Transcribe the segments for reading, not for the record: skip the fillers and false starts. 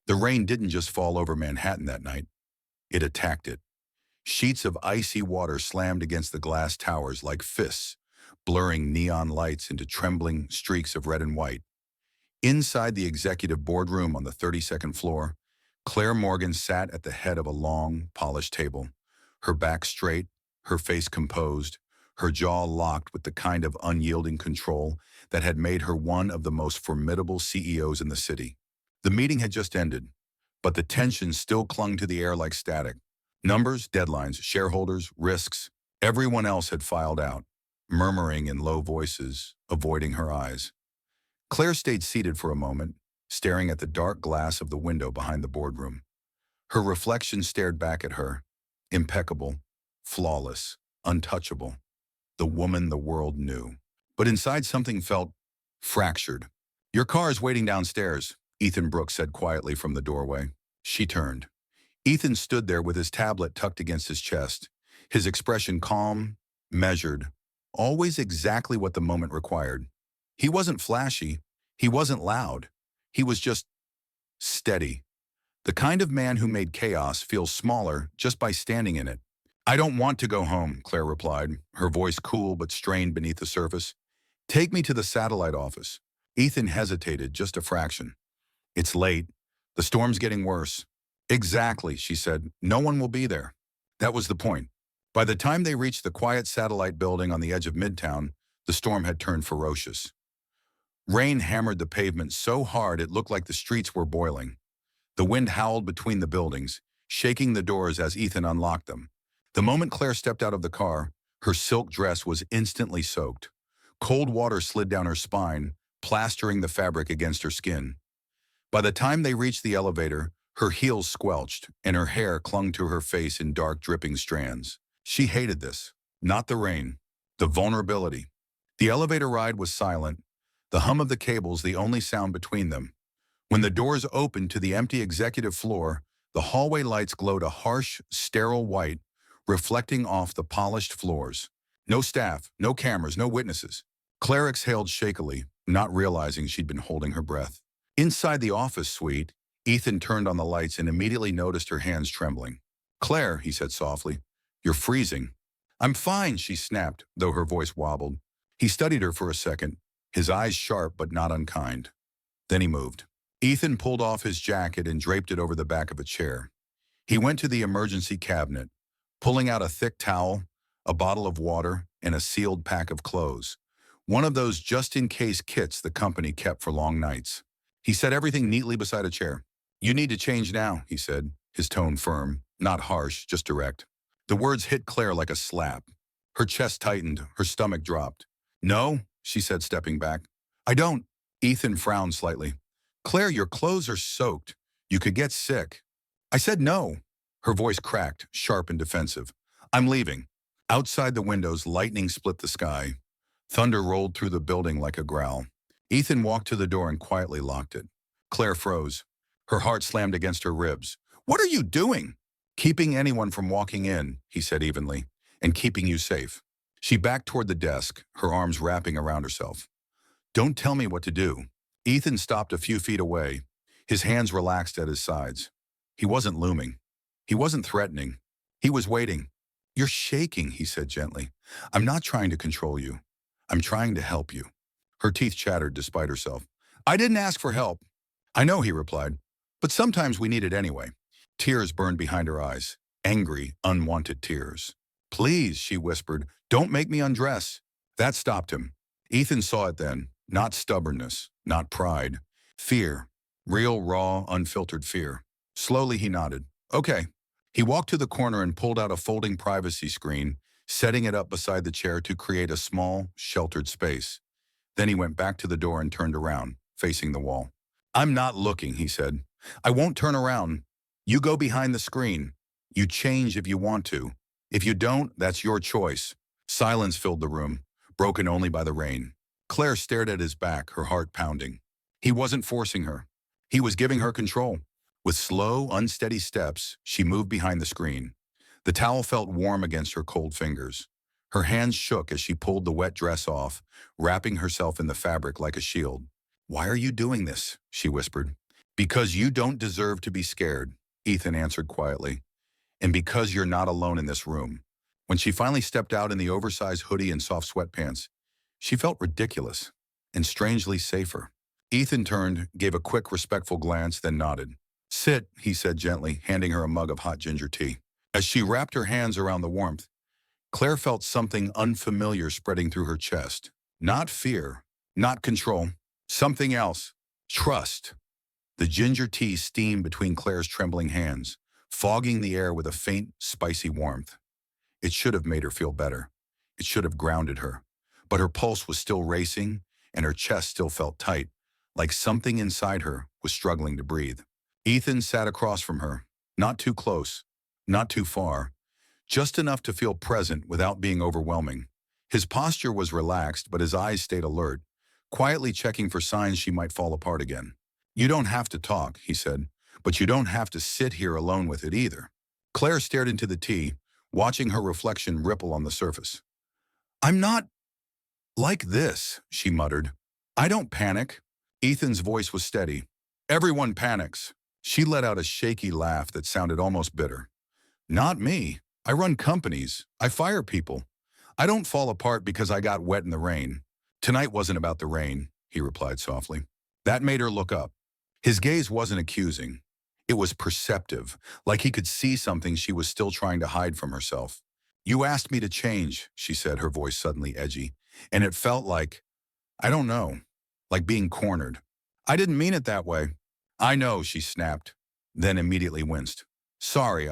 The rain didn't just fall over Manhattan that night. It attacked it. Sheets of icy water slammed against the glass towers like fists, blurring neon lights into trembling streaks of red and white. Inside the executive boardroom on the 32nd floor, Claire Morgan sat at the head of a long, polished table, her back straight, her face composed, her jaw locked with the kind of unyielding control that had made her one of the most formidable CEOs in the city. The meeting had just ended, but the tension still clung to the air like static. Numbers, deadlines, shareholders, risks, everyone else had filed out, murmuring in low voices, avoiding her eyes. Claire stayed seated for a moment, staring at the dark glass of the window behind the boardroom. Her reflection stared back at her, impeccable, flawless, untouchable, the woman the world knew. But inside something felt fractured. "Your car's waiting downstairs," Ethan Brooks said quietly from the doorway. She turned. Ethan stood there with his tablet tucked against his chest, his expression calm, measured, always exactly what the moment required. He wasn't flashy, he wasn't loud, he was just steady. The kind of man who made chaos feel smaller just by standing in it. "I don't want to go home," Claire replied, her voice cool but strained beneath the surface. "Take me to the satellite office." Ethan hesitated just a fraction. "It's late. The storm's getting worse." "Exactly," she said. "No one will be there." That was the point. By the time they reached the quiet satellite building on the edge of Midtown, the storm had turned ferocious. Rain hammered the pavement so hard it looked like the streets were boiling. The wind howled between the buildings, shaking the doors as Ethan unlocked them. The moment Claire stepped out of the car, her silk dress was instantly soaked. Cold water slid down her spine, plastering the fabric against her skin. By the time they reached the elevator, her heels squelched, and her hair clung to her face in dark, dripping strands. She hated this. Not the rain. The vulnerability. The elevator ride was silent, the hum of the cables the only sound between them. When the doors opened to the empty executive floor, the hallway lights glowed a harsh, sterile white, reflecting off the polished floors. No staff, no cameras, no witnesses. Claire exhaled shakily, not realizing she'd been holding her breath. Inside the office suite, Ethan turned on the lights and immediately noticed her hands trembling. "Claire," he said softly, "you're freezing." "I'm fine," she snapped, though her voice wobbled. He studied her for a second, his eyes sharp but not unkind. Then he moved. Ethan pulled off his jacket and draped it over the back of a chair. He went to the emergency cabinet, pulling out a thick towel, a bottle of water, and a sealed pack of clothes. One of those just-in-case kits the company kept for long nights. He set everything neatly beside a chair. "You need to change now," he said, his tone firm, not harsh, just direct. The words hit Claire like a slap. Her chest tightened, her stomach dropped. "No," she said, stepping back. "I don't." Ethan frowned slightly. "Claire, your clothes are soaked. You could get sick." "I said no." Her voice cracked, sharp and defensive. "I'm leaving." Outside the windows, lightning split the sky. Thunder rolled through the building like a growl. Ethan walked to the door and quietly locked it. Claire froze. Her heart slammed against her ribs. "What are you doing?" "Keeping anyone from walking in," he said evenly, "and keeping you safe." She backed toward the desk, her arms wrapping around herself. "Don't tell me what to do." Ethan stopped a few feet away, his hands relaxed at his sides. He wasn't looming. He wasn't threatening. He was waiting. "You're shaking," he said gently. "I'm not trying to control you. I'm trying to help you." Her teeth chattered despite herself. "I didn't ask for help." "I know," he replied, "but sometimes we need it anyway." Tears burned behind her eyes, angry, unwanted tears. "Please," she whispered, "don't make me undress." That stopped him. Ethan saw it then, not stubbornness, not pride. Fear. Real, raw, unfiltered fear. Slowly he nodded. "Okay." He walked to the corner and pulled out a folding privacy screen, setting it up beside the chair to create a small, sheltered space. Then he went back to the door and turned around, facing the wall. "I'm not looking," he said. "I won't turn around. You go behind the screen. You change if you want to. If you don't, that's your choice." Silence filled the room, broken only by the rain. Claire stared at his back, her heart pounding. He wasn't forcing her. He was giving her control. With slow, unsteady steps, she moved behind the screen. The towel felt warm against her cold fingers. Her hands shook as she pulled the wet dress off, wrapping herself in the fabric like a shield. "Why are you doing this?" she whispered. Because you don't deserve to be scared, Ethan answered quietly, and because you're not alone in this room. When she finally stepped out in the oversized hoodie and soft sweatpants, she felt ridiculous and strangely safer. Ethan turned, gave a quick, respectful glance, then nodded. Sit, he said gently, handing her a mug of hot ginger tea. As she wrapped her hands around the warmth, Claire felt something unfamiliar spreading through her chest. Not fear, not control, something else. Trust. The ginger tea steamed between Claire's trembling hands, fogging the air with a faint, spicy warmth. It should have made her feel better. It should have grounded her. But her pulse was still racing, and her chest still felt tight, like something inside her was struggling to breathe. Ethan sat across from her, not too close, not too far, just enough to feel present without being overwhelming. His posture was relaxed, but his eyes stayed alert, quietly checking for signs she might fall apart again. You don't have to talk, he said, but you don't have to sit here alone with it either. Claire stared into the tea, watching her reflection ripple on the surface. I'm not like this, she muttered. I don't panic. Ethan's voice was steady. Everyone panics. She let out a shaky laugh that sounded almost bitter. Not me. I run companies. I fire people. I don't fall apart because I got wet in the rain. Tonight wasn't about the rain, he replied softly. That made her look up. His gaze wasn't accusing. It was perceptive, like he could see something she was still trying to hide from herself. You asked me to change, she said, her voice suddenly edgy, and it felt like, I don't know, like being cornered. I didn't mean it that way. I know, she snapped, then immediately winced. Sorry,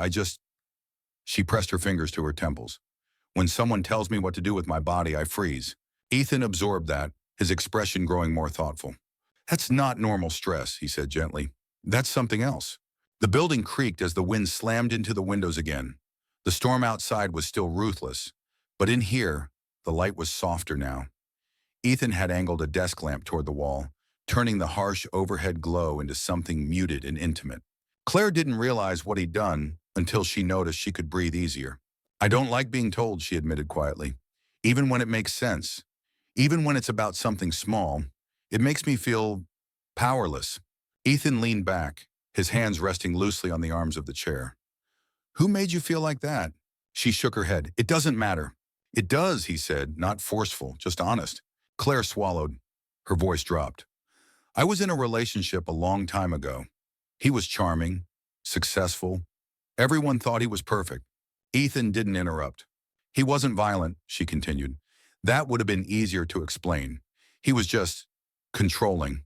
She pressed her fingers to her temples. When someone tells me what to do with my body, I freeze. Ethan absorbed that, his expression growing more thoughtful. That's not normal stress, he said gently. That's something else. The building creaked as the wind slammed into the windows again. The storm outside was still ruthless, but in here, the light was softer now. Ethan had angled a desk lamp toward the wall, turning the harsh overhead glow into something muted and intimate. Claire didn't realize what he'd done until she noticed she could breathe easier. I don't like being told, she admitted quietly. Even when it makes sense, even when it's about something small, it makes me feel powerless. Ethan leaned back, his hands resting loosely on the arms of the chair. Who made you feel like that? She shook her head. It doesn't matter. It does, he said, not forceful, just honest. Claire swallowed. Her voice dropped. I was in a relationship a long time ago. He was charming, successful. Everyone thought he was perfect. Ethan didn't interrupt. He wasn't violent, she continued. That would have been easier to explain. He was just controlling.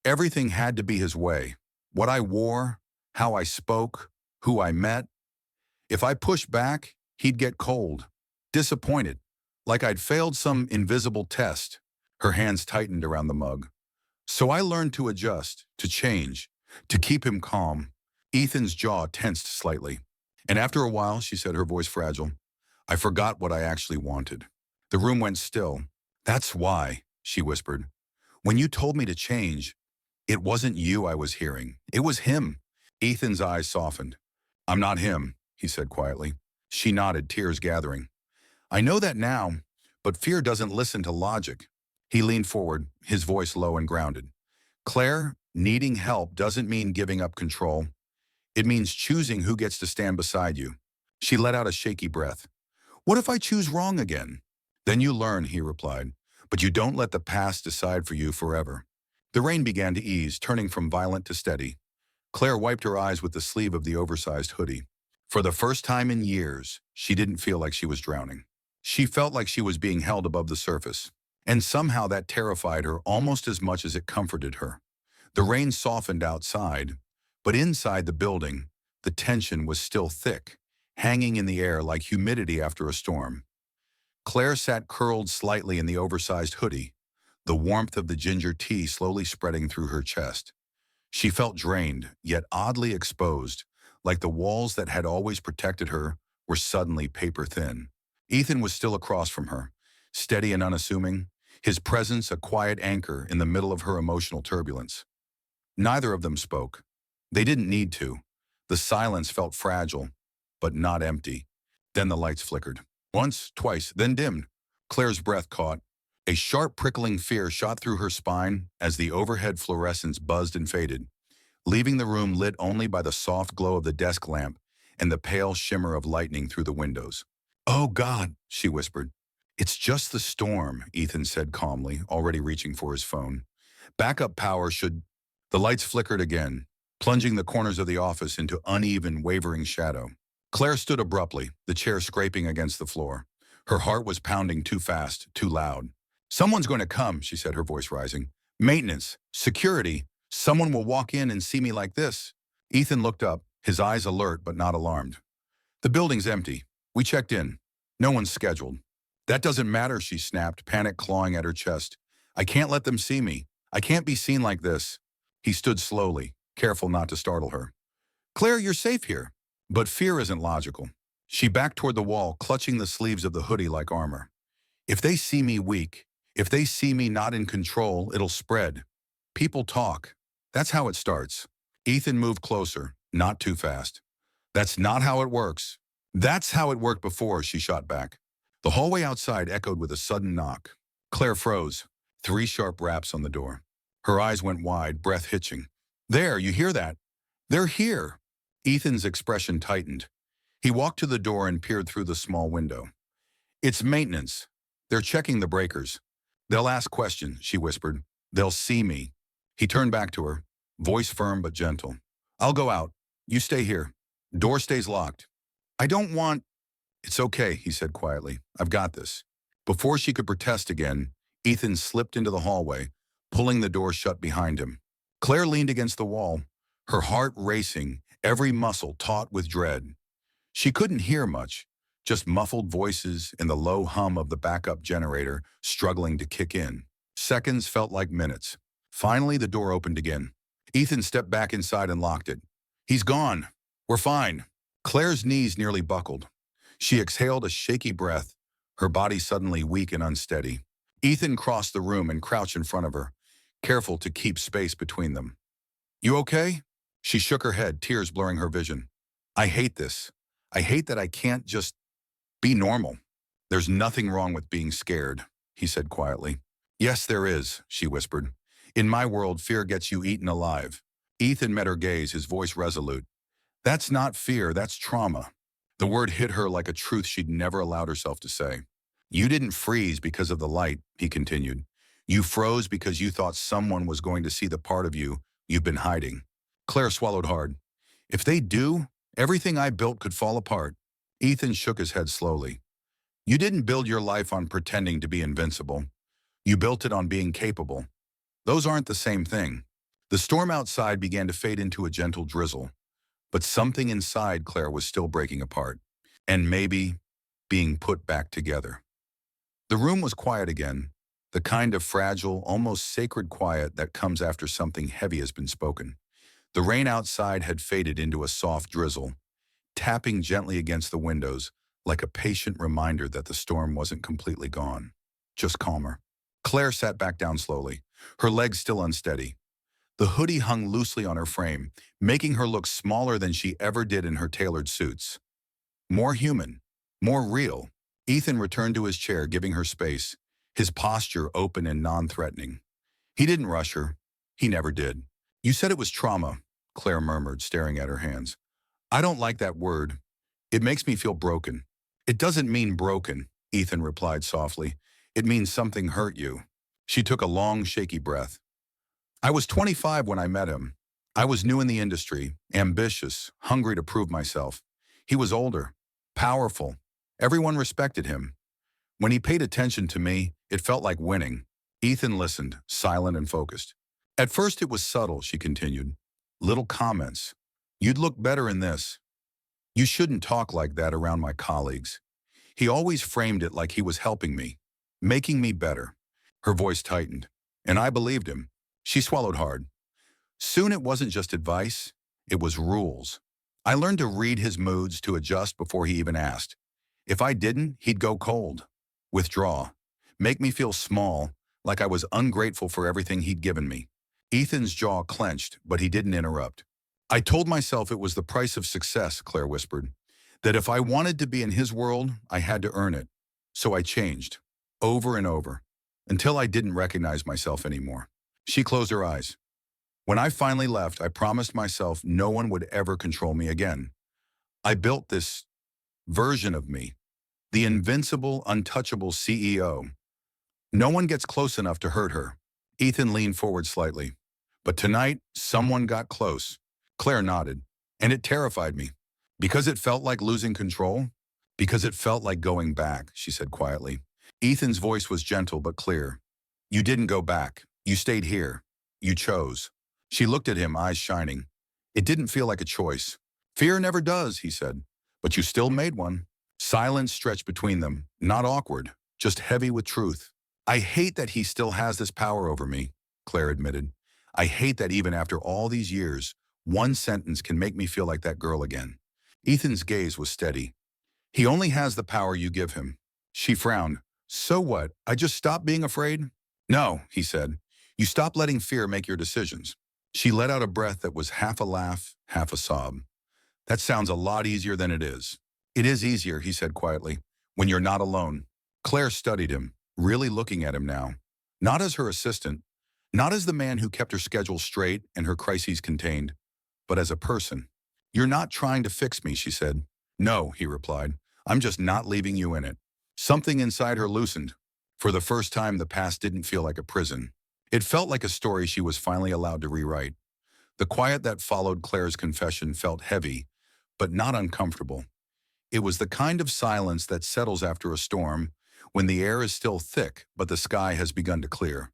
Everything had to be his way. What I wore, how I spoke, who I met. If I pushed back, he'd get cold, disappointed, like I'd failed some invisible test. Her hands tightened around the mug. So I learned to adjust, to change, to keep him calm. Ethan's jaw tensed slightly. And after a while, she said, her voice fragile, I forgot what I actually wanted. The room went still. That's why, she whispered. When you told me to change, it wasn't you I was hearing. It was him. Ethan's eyes softened. I'm not him, he said quietly. She nodded, tears gathering. I know that now, but fear doesn't listen to logic. He leaned forward, his voice low and grounded. Claire, needing help doesn't mean giving up control. It means choosing who gets to stand beside you. She let out a shaky breath. What if I choose wrong again? Then you learn, he replied, but you don't let the past decide for you forever. The rain began to ease, turning from violent to steady. Claire wiped her eyes with the sleeve of the oversized hoodie. For the first time in years, she didn't feel like she was drowning. She felt like she was being held above the surface, and somehow that terrified her almost as much as it comforted her. The rain softened outside, but inside the building, the tension was still thick, hanging in the air like humidity after a storm. Claire sat curled slightly in the oversized hoodie, the warmth of the ginger tea slowly spreading through her chest. She felt drained, yet oddly exposed, like the walls that had always protected her were suddenly paper thin. Ethan was still across from her, steady and unassuming, his presence a quiet anchor in the middle of her emotional turbulence. Neither of them spoke. They didn't need to. The silence felt fragile, but not empty. Then the lights flickered. Once, twice, then dimmed. Claire's breath caught. A sharp prickling fear shot through her spine as the overhead fluorescence buzzed and faded. leaving the room lit only by the soft glow of the desk lamp and the pale shimmer of lightning through the windows. "Oh, God," she whispered. "It's just the storm," Ethan said calmly, already reaching for his phone. "Backup power should—" The lights flickered again, plunging the corners of the office into uneven, wavering shadow. Claire stood abruptly, the chair scraping against the floor. Her heart was pounding too fast, too loud. "Someone's going to come," she said, her voice rising. "Maintenance, security, someone will walk in and see me like this." Ethan looked up, his eyes alert but not alarmed. "The building's empty. We checked in. No one's scheduled." "That doesn't matter," she snapped, panic clawing at her chest. "I can't let them see me. I can't be seen like this." He stood slowly, careful not to startle her. "Claire, you're safe here." But fear isn't logical. She backed toward the wall, clutching the sleeves of the hoodie like armor. "If they see me weak, if they see me not in control, it'll spread. People talk. That's how it starts." Ethan moved closer, not too fast. "That's not how it works." "That's how it worked before," she shot back. The hallway outside echoed with a sudden knock. Claire froze, 3 sharp raps on the door. Her eyes went wide, breath hitching. "There, you hear that? They're here." Ethan's expression tightened. He walked to the door and peered through the small window. "It's maintenance. They're checking the breakers. They'll ask questions," she whispered. "They'll see me." He turned back to her, voice firm but gentle. "I'll go out. You stay here. Door stays locked." "I don't want—" "It's okay," he said quietly. "I've got this." Before she could protest again, Ethan slipped into the hallway, pulling the door shut behind him. Claire leaned against the wall, her heart racing, every muscle taut with dread. She couldn't hear much, just muffled voices and the low hum of the backup generator struggling to kick in. Seconds felt like minutes. Finally, the door opened again. Ethan stepped back inside and locked it. "He's gone. We're fine." Claire's knees nearly buckled. She exhaled a shaky breath, her body suddenly weak and unsteady. Ethan crossed the room and crouched in front of her, careful to keep space between them. "You okay?" She shook her head, tears blurring her vision. "I hate this. I hate that I can't just be normal." "There's nothing wrong with being scared," he said quietly. "Yes, there is," she whispered. "In my world, fear gets you eaten alive." Ethan met her gaze, his voice resolute. "That's not fear, that's trauma." The word hit her like a truth she'd never allowed herself to say. "You didn't freeze because of the light," he continued. "You froze because you thought someone was going to see the part of you you've been hiding." Claire swallowed hard. "If they do, everything I built could fall apart." Ethan shook his head slowly. "You didn't build your life on pretending to be invincible. You built it on being capable. Those aren't the same thing." The storm outside began to fade into a gentle drizzle, but something inside Claire was still breaking apart, and maybe being put back together. The room was quiet again, the kind of fragile, almost sacred quiet that comes after something heavy has been spoken. The rain outside had faded into a soft drizzle, tapping gently against the windows like a patient reminder that the storm wasn't completely gone, just calmer. Claire sat back down slowly, her legs still unsteady. The hoodie hung loosely on her frame, making her look smaller than she ever did in her tailored suits. More human, more real. Ethan returned to his chair, giving her space, his posture open and non-threatening. He didn't rush her. He never did. "You said it was trauma," Claire murmured, staring at her hands. "I don't like that word. It makes me feel broken." "It doesn't mean broken," Ethan replied softly. "It means something hurt you." She took a long, shaky breath. "I was 25 when I met him. I was new in the industry, ambitious, hungry to prove myself. He was older, powerful. Everyone respected him. When he paid attention to me, it felt like winning." Ethan listened, silent and focused. "At first it was subtle," she continued. "Little comments. You'd look better in this. You shouldn't talk like that around my colleagues." He always framed it like he was helping me, making me better. Her voice tightened, and I believed him. She swallowed hard. Soon it wasn't just advice, it was rules. I learned to read his moods, to adjust before he even asked. If I didn't, he'd go cold, withdraw, make me feel small, like I was ungrateful for everything he'd given me. Ethan's jaw clenched, but he didn't interrupt. "I told myself it was the price of success," Claire whispered. "That if I wanted to be in his world, I had to earn it. So I changed, over and over, until I didn't recognize myself anymore." She closed her eyes. When I finally left, I promised myself no one would ever control me again. I built this version of me, the invincible, untouchable CEO. No one gets close enough to hurt her. Ethan leaned forward slightly. But tonight, someone got close. Claire nodded, and it terrified me. Because it felt like losing control? Because it felt like going back, she said quietly. Ethan's voice was gentle but clear. You didn't go back. You stayed here. You chose. She looked at him, eyes shining. It didn't feel like a choice. Fear never does, he said. But you still made one. Silence stretched between them, not awkward, just heavy with truth. I hate that he still has this power over me, Claire admitted. I hate that even after all these years, one sentence can make me feel like that girl again. Ethan's gaze was steady. He only has the power you give him. She frowned. So what? I just stopped being afraid? No, he said. You stop letting fear make your decisions. She let out a breath that was half a laugh, half a sob. That sounds a lot easier than it is. It is easier, he said quietly, when you're not alone. Claire studied him, really looking at him now. Not as her assistant, not as the man who kept her schedule straight and her crises contained, but as a person. You're not trying to fix me, she said. No, he replied. I'm just not leaving you in it. Something inside her loosened. For the first time, the past didn't feel like a prison. It felt like a story she was finally allowed to rewrite. The quiet that followed Claire's confession felt heavy, but not uncomfortable. It was the kind of silence that settles after a storm, when the air is still thick, but the sky has begun to clear.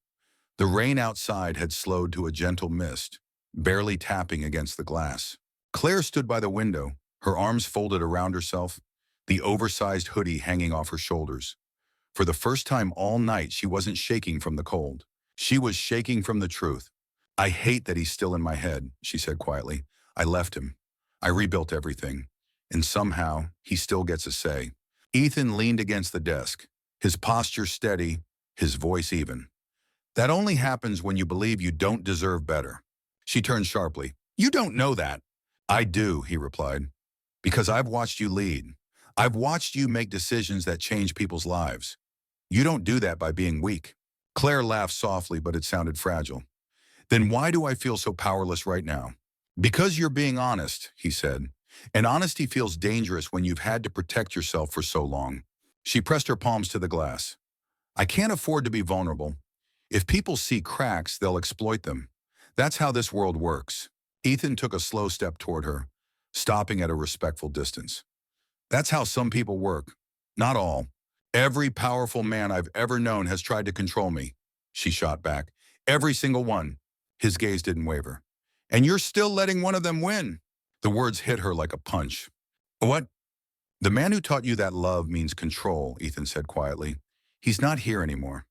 The rain outside had slowed to a gentle mist, barely tapping against the glass. Claire stood by the window, her arms folded around herself, the oversized hoodie hanging off her shoulders. For the first time all night, she wasn't shaking from the cold. She was shaking from the truth. I hate that he's still in my head, she said quietly. I left him. I rebuilt everything. And somehow, he still gets a say. Ethan leaned against the desk, his posture steady, his voice even. That only happens when you believe you don't deserve better. She turned sharply. You don't know that. I do, he replied. Because I've watched you lead. I've watched you make decisions that change people's lives. You don't do that by being weak. Claire laughed softly, but it sounded fragile. Then why do I feel so powerless right now? Because you're being honest, he said. And honesty feels dangerous when you've had to protect yourself for so long. She pressed her palms to the glass. I can't afford to be vulnerable. If people see cracks, they'll exploit them. That's how this world works. Ethan took a slow step toward her, stopping at a respectful distance. That's how some people work. Not all. Every powerful man I've ever known has tried to control me, she shot back. Every single one. His gaze didn't waver. And you're still letting one of them win. The words hit her like a punch. What? The man who taught you that love means control, Ethan said quietly. He's not here anymore.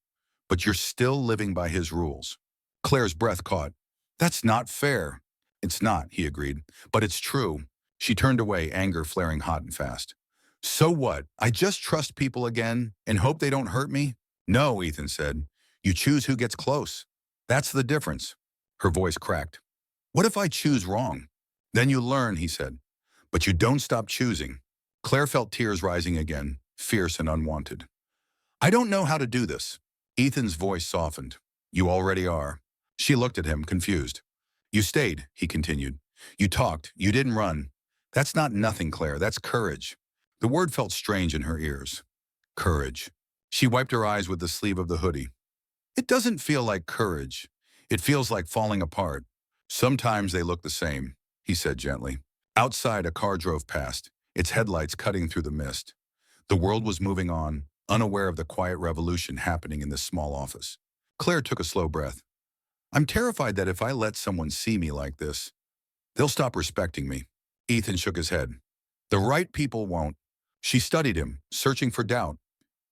But you're still living by his rules. Claire's breath caught. That's not fair. It's not, he agreed. But it's true. She turned away, anger flaring hot and fast. So what? I just trust people again and hope they don't hurt me? No, Ethan said. You choose who gets close. That's the difference. Her voice cracked. What if I choose wrong? Then you learn, he said. But you don't stop choosing. Claire felt tears rising again, fierce and unwanted. I don't know how to do this. Ethan's voice softened. You already are. She looked at him, confused. You stayed, he continued. You talked. You didn't run. That's not nothing, Claire. That's courage. The word felt strange in her ears. Courage. She wiped her eyes with the sleeve of the hoodie. It doesn't feel like courage. It feels like falling apart. Sometimes they look the same, he said gently. Outside, a car drove past, its headlights cutting through the mist. The world was moving on, unaware of the quiet revolution happening in this small office. Claire took a slow breath. I'm terrified that if I let someone see me like this, they'll stop respecting me. Ethan shook his head. The right people won't. She studied him, searching for doubt.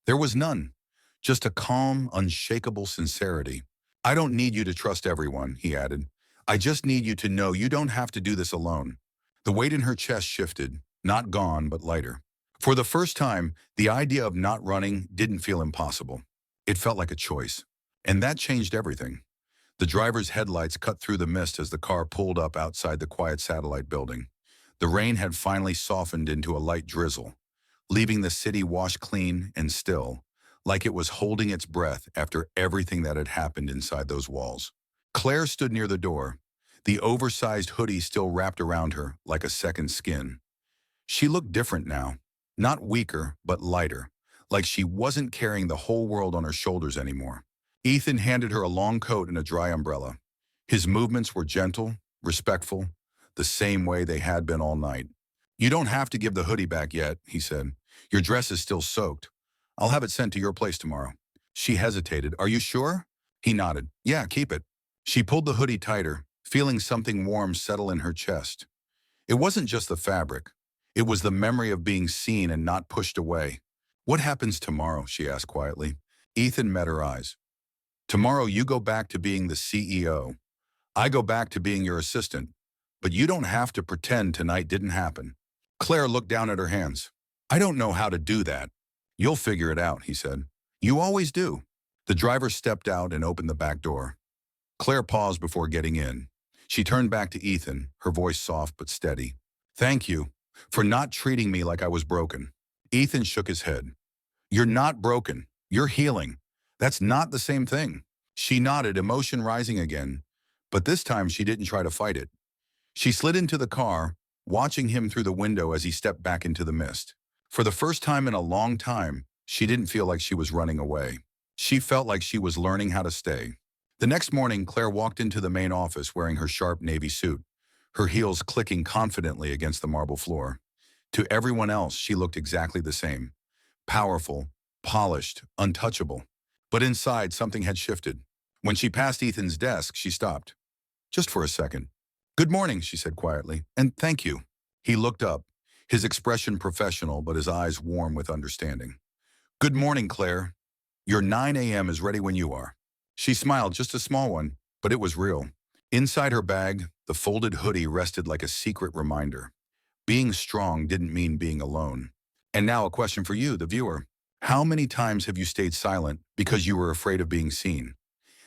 There was none, just a calm, unshakable sincerity. I don't need you to trust everyone, he added. I just need you to know you don't have to do this alone. The weight in her chest shifted, not gone, but lighter. For the first time, the idea of not running didn't feel impossible. It felt like a choice. And that changed everything. The driver's headlights cut through the mist as the car pulled up outside the quiet satellite building. The rain had finally softened into a light drizzle, leaving the city washed clean and still, like it was holding its breath after everything that had happened inside those walls. Claire stood near the door, the oversized hoodie still wrapped around her like a second skin. She looked different now, not weaker, but lighter, like she wasn't carrying the whole world on her shoulders anymore. Ethan handed her a long coat and a dry umbrella. His movements were gentle, respectful, the same way they had been all night. "You don't have to give the hoodie back yet," he said. "Your dress is still soaked. I'll have it sent to your place tomorrow." She hesitated. "Are you sure?" He nodded. "Yeah, keep it." She pulled the hoodie tighter, feeling something warm settle in her chest. It wasn't just the fabric. It was the memory of being seen and not pushed away. "What happens tomorrow?" she asked quietly. Ethan met her eyes. "Tomorrow you go back to being the CEO. I go back to being your assistant. But you don't have to pretend tonight didn't happen." Claire looked down at her hands. "I don't know how to do that." "You'll figure it out," he said. "You always do." The driver stepped out and opened the back door. Claire paused before getting in. She turned back to Ethan, her voice soft but steady. "Thank you for not treating me like I was broken." Ethan shook his head. "You're not broken. You're healing. That's not the same thing." She nodded, emotion rising again, but this time she didn't try to fight it. She slid into the car, watching him through the window as he stepped back into the mist. For the first time in a long time, she didn't feel like she was running away. She felt like she was learning how to stay. The next morning, Claire walked into the main office wearing her sharp navy suit, her heels clicking confidently against the marble floor. To everyone else, she looked exactly the same. Powerful, polished, untouchable. But inside, something had shifted. When she passed Ethan's desk, she stopped. Just for a second. "Good morning," she said quietly, "and thank you." He looked up, his expression professional but his eyes warm with understanding. "Good morning, Claire. Your 9 a.m. is ready when you are." She smiled, just a small one, but it was real. Inside her bag, the folded hoodie rested like a secret reminder. Being strong didn't mean being alone. And now a question for you, the viewer. How many times have you stayed silent because you were afraid of being seen?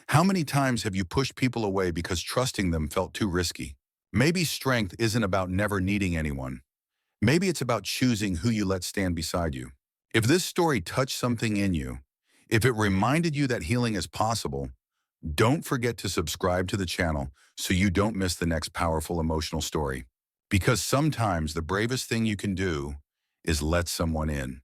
How many times have you pushed people away because trusting them felt too risky? Maybe strength isn't about never needing anyone. Maybe it's about choosing who you let stand beside you. If this story touched something in you, if it reminded you that healing is possible, don't forget to subscribe to the channel so you don't miss the next powerful emotional story. Because sometimes the bravest thing you can do is let someone in.